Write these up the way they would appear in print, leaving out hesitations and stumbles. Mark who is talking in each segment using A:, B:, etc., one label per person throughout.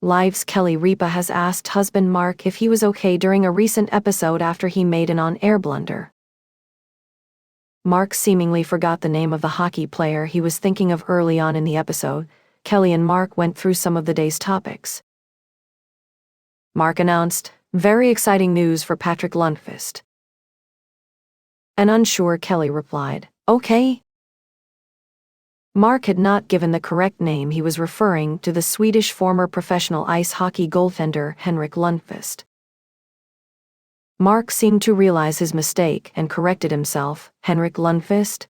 A: Live's Kelly Ripa has asked husband Mark if he was okay during a recent episode after he made an on-air blunder. Mark seemingly forgot the name of the hockey player he was thinking of early on in the episode. Kelly and Mark went through some of the day's topics. Mark announced, "Very exciting news for Patrick Lundqvist." An unsure Kelly replied, "Okay." Mark had not given the correct name. He was referring to the Swedish former professional ice hockey goaltender Henrik Lundqvist. Mark seemed to realize his mistake and corrected himself. "Henrik Lundqvist?"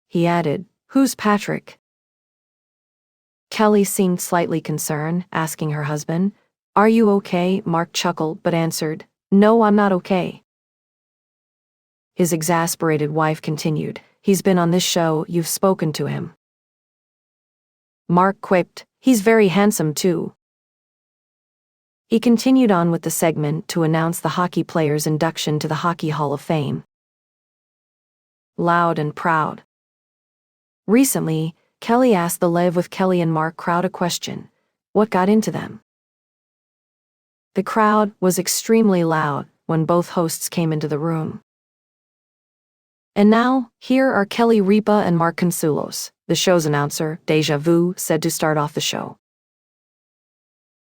A: He added, "Who's Patrick?" Kelly seemed slightly concerned, asking her husband, "Are you okay?" Mark chuckled but answered, "No, I'm not okay." His exasperated wife continued, "He's been on this show, you've spoken to him." Mark quipped, "He's very handsome too." He continued on with the segment to announce the hockey player's induction to the Hockey Hall of Fame. Loud and proud. Recently, Kelly asked the Live with Kelly and Mark crowd a question: what got into them? The crowd was extremely loud when both hosts came into the room. And now, here are Kelly Ripa and Mark Consuelos, the show's announcer, Deja Vu, said to start off the show.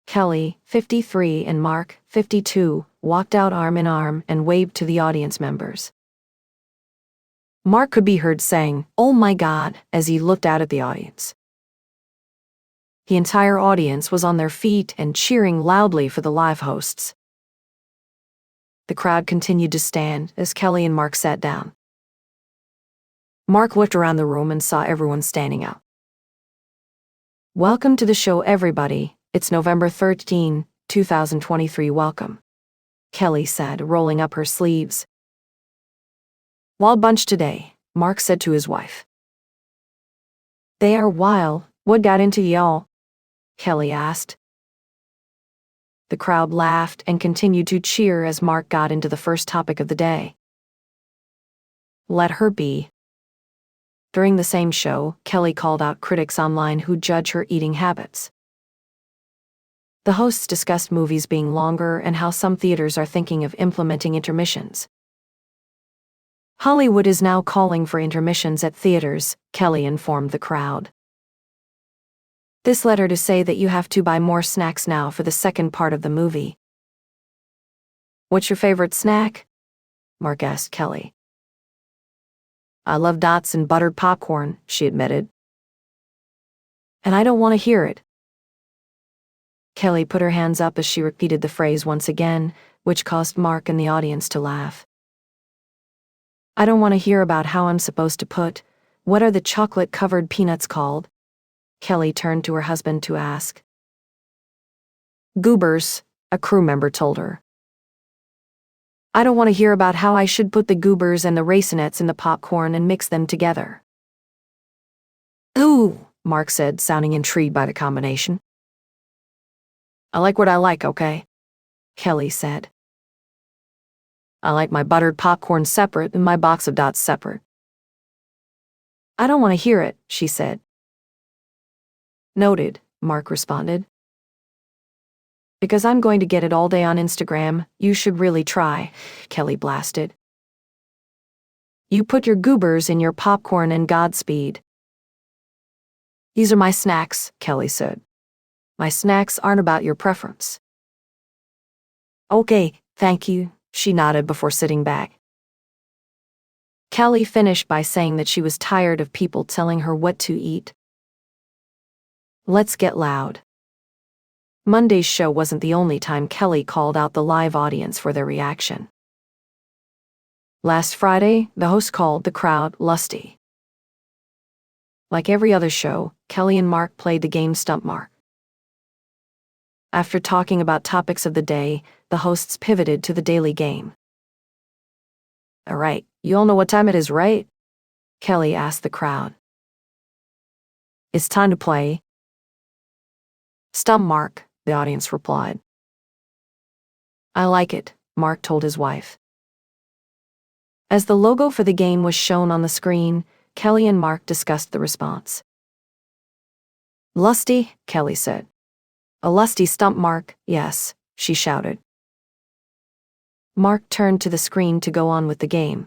A: Kelly, 53, and Mark, 52, walked out arm in arm and waved to the audience members. Mark could be heard saying, "Oh my God," as he looked out at the audience. The entire audience was on their feet and cheering loudly for the live hosts. The crowd continued to stand as Kelly and Mark sat down. Mark looked around the room and saw everyone standing up. "Welcome to the show, everybody. It's November 13, 2023. Welcome," Kelly said, rolling up her sleeves. "Wild bunch today," Mark said to his wife. "They are wild. What got into y'all?" Kelly asked. The crowd laughed and continued to cheer as Mark got into the first topic of the day. Let her be. During the same show, Kelly called out critics online who judge her eating habits. The hosts discussed movies being longer and how some theaters are thinking of implementing intermissions. Hollywood is now calling for intermissions at theaters, Kelly informed the crowd. This led her to say that you have to buy more snacks now for the second part of the movie. "What's your favorite snack?" Mark asked Kelly. "I love dots and buttered popcorn," she admitted. "And I don't want to hear it." Kelly put her hands up as she repeated the phrase once again, which caused Mark and the audience to laugh. "I don't want to hear about how I'm supposed to put, what are the chocolate-covered peanuts called?" Kelly turned to her husband to ask. "Goobers," a crew member told her. "I don't want to hear about how I should put the goobers and the raisinettes in the popcorn and mix them together." "Ooh," Mark said, sounding intrigued by the combination. "I like what I like, okay?" Kelly said. "I like my buttered popcorn separate and my box of dots separate." "I don't want to hear it," she said. "Noted," Mark responded. "Because I'm going to get it all day on Instagram, you should really try," Kelly blasted. "You put your goobers in your popcorn and Godspeed." "These are my snacks," Kelly said. "My snacks aren't about your preference." "Okay, thank you," she nodded before sitting back. Kelly finished by saying that she was tired of people telling her what to eat. Let's get loud. Monday's show wasn't the only time Kelly called out the live audience for their reaction. Last Friday, the host called the crowd lusty. Like every other show, Kelly and Mark played the game Stump Mark. After talking about topics of the day, the hosts pivoted to the daily game. "All right, you all know what time it is, right?" Kelly asked the crowd. "It's time to play Stump Mark," the audience replied. "I like it," Mark told his wife. As the logo for the game was shown on the screen, Kelly and Mark discussed the response. "Lusty," Kelly said. A lusty stump, Mark, yes, she shouted. Mark turned to the screen to go on with the game.